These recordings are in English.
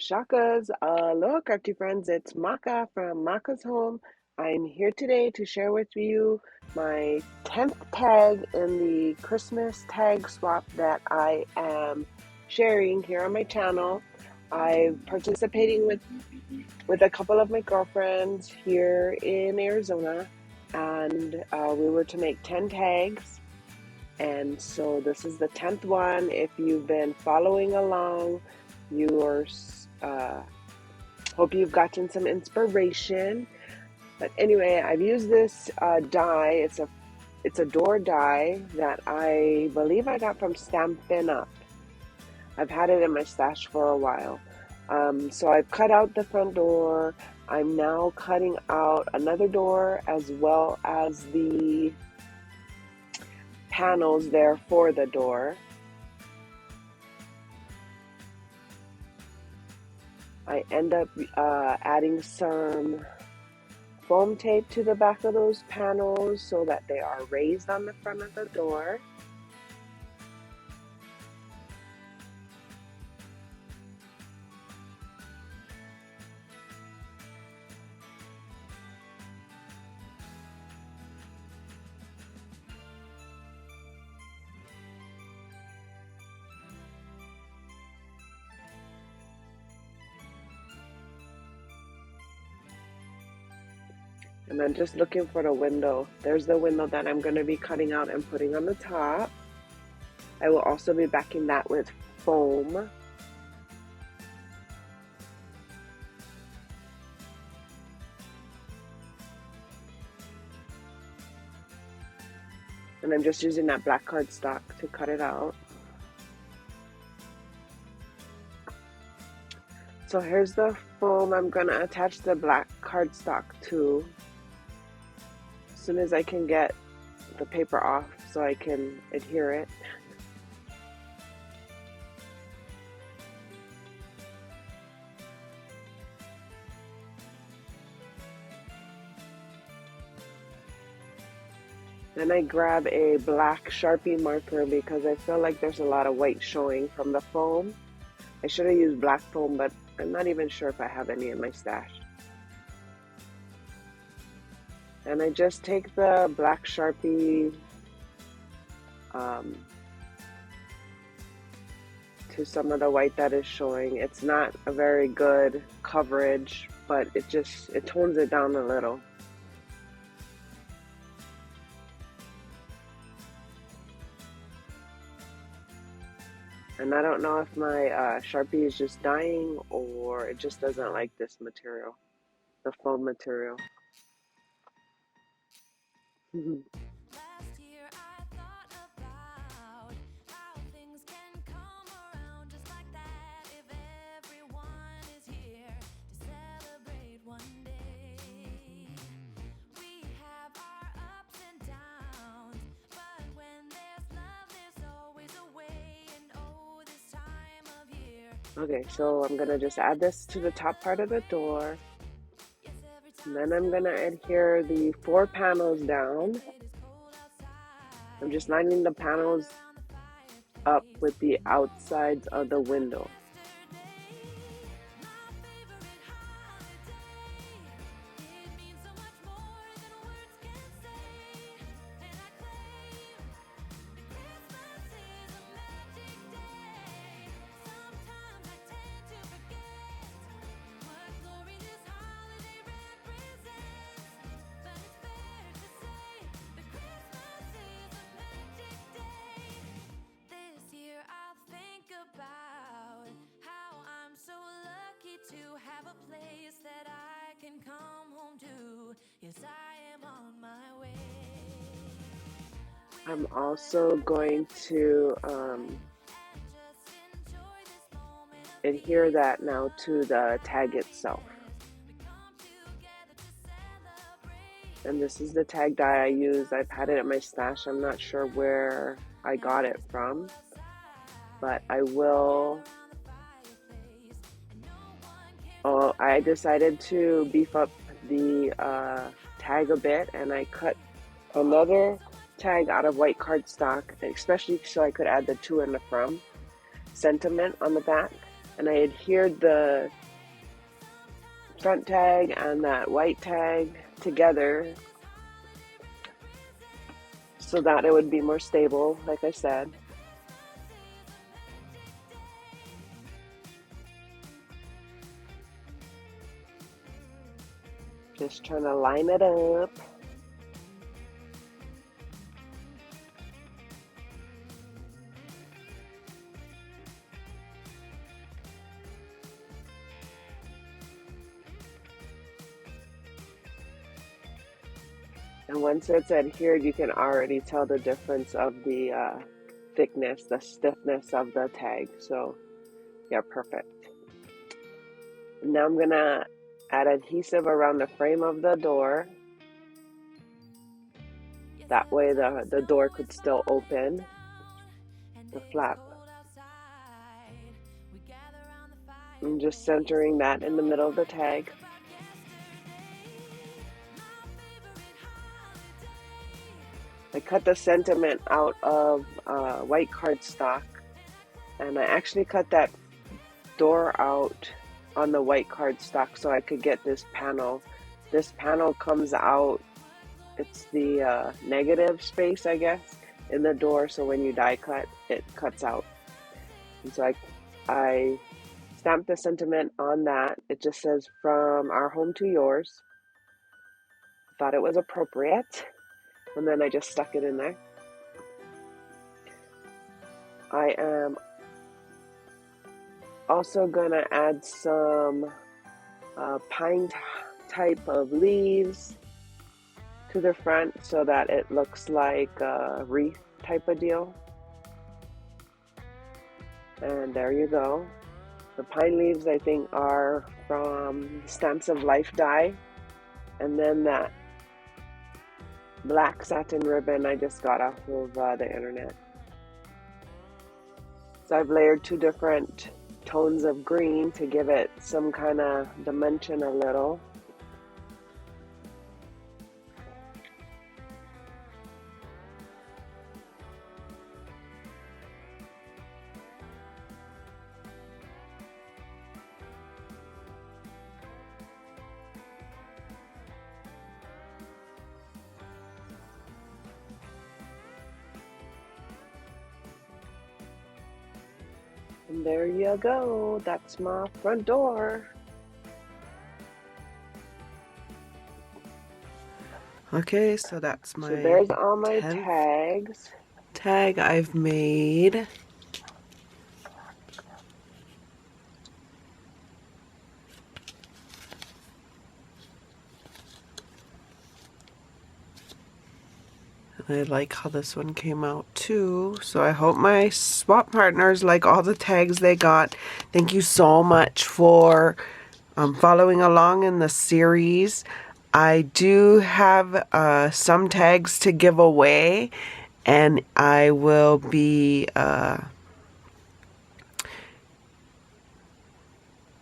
Shakas, aloha, crafty friends. It's Maka from Makaz Home. I'm here today to share with you my 10th tag in the Christmas tag swap that I am sharing here on my channel. I'm participating with a couple of my girlfriends here in Arizona, and we were to make 10 tags. And so this is the 10th one. If you've been following along, you're hope you've gotten some inspiration. But anyway, I've used this die. It's a door die that I believe I got from Stampin' Up. I've had it in my stash for a while. So I've cut out the front door. I'm now cutting out another door as well as the panels there for the door. I end up adding some foam tape to the back of those panels so that they are raised on the front of the door. And I'm just looking for the window. There's the window that I'm going to be cutting out and putting on the top. I will also be backing that with foam. And I'm just using that black cardstock to cut it out. So here's the foam I'm going to attach the black cardstock to as soon as I can get the paper off so I can adhere it. Then I grab a black Sharpie marker because I feel like there's a lot of white showing from the foam. I should have used black foam, but I'm not even sure if I have any in my stash. And I just take the black Sharpie to some of the white that is showing. It's not a very good coverage, but it tones it down a little. And I don't know if my Sharpie is just dying or it just doesn't like this material, the foam material. Okay, so I'm gonna just add this to the top part of the door. And then I'm gonna adhere the 4 panels down. I'm just lining the panels up with the outsides of the window. Yes, I am on my way. I'm also going to adhere that now to the tag itself. And this is the tag die I use. I've had it at my stash. I'm not sure where I got it from, but I will. Oh, I decided to beef up the tag a bit, and I cut another tag out of white cardstock, especially so I could add the to and the from sentiment on the back. and I adhered the front tag and that white tag together so that it would be more stable, like I said. Just trying to line it up. And once it's adhered, you can already tell the difference of the thickness, the stiffness of the tag. So yeah, perfect. Now I'm gonna add adhesive around the frame of the door. That way the door could still open, the flap. I'm just centering that in the middle of the tag. I cut the sentiment out of white cardstock, and I actually cut that door out on the white cardstock so I could get this panel. This panel comes out, it's the negative space, I guess, in the door, so when you die cut, it cuts out. And so I stamped the sentiment on that. It just says, "From our home to yours." Thought it was appropriate, and then I just stuck it in there. I am also gonna add some pine type of leaves to the front so that it looks like a wreath type of deal. And there you go. The pine leaves, I think, are from Stamps of Life die. And then that black satin ribbon I just got off of the internet. So I've layered 2 different tones of green to give it some kind of dimension a little. And there you go, that's my front door. Okay, so that's my there's all my tags. Tag I've made. And I like how this one came out too. So I hope my swap partners like all the tags they got. Thank you so much for following along in the series. I do have some tags to give away, and I will be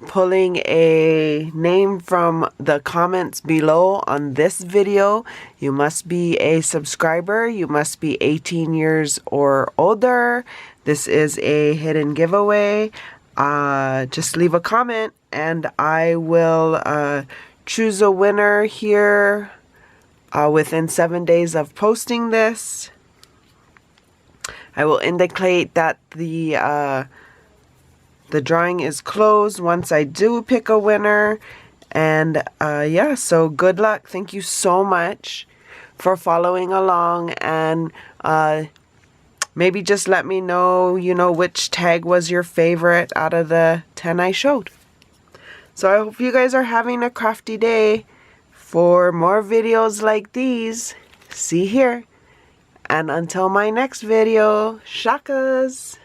pulling a name from the comments below on this video. You must be a subscriber. You must be 18 years or older. This is a hidden giveaway. Just leave a comment and I will choose a winner here within 7 days of posting this. I will indicate that the drawing is closed once I do pick a winner. And yeah, so good luck. Thank you so much for following along. And maybe just let me know, which tag was your favorite out of the 10 I showed. So I hope you guys are having a crafty day. For more videos like these, see here. And until my next video, shakas!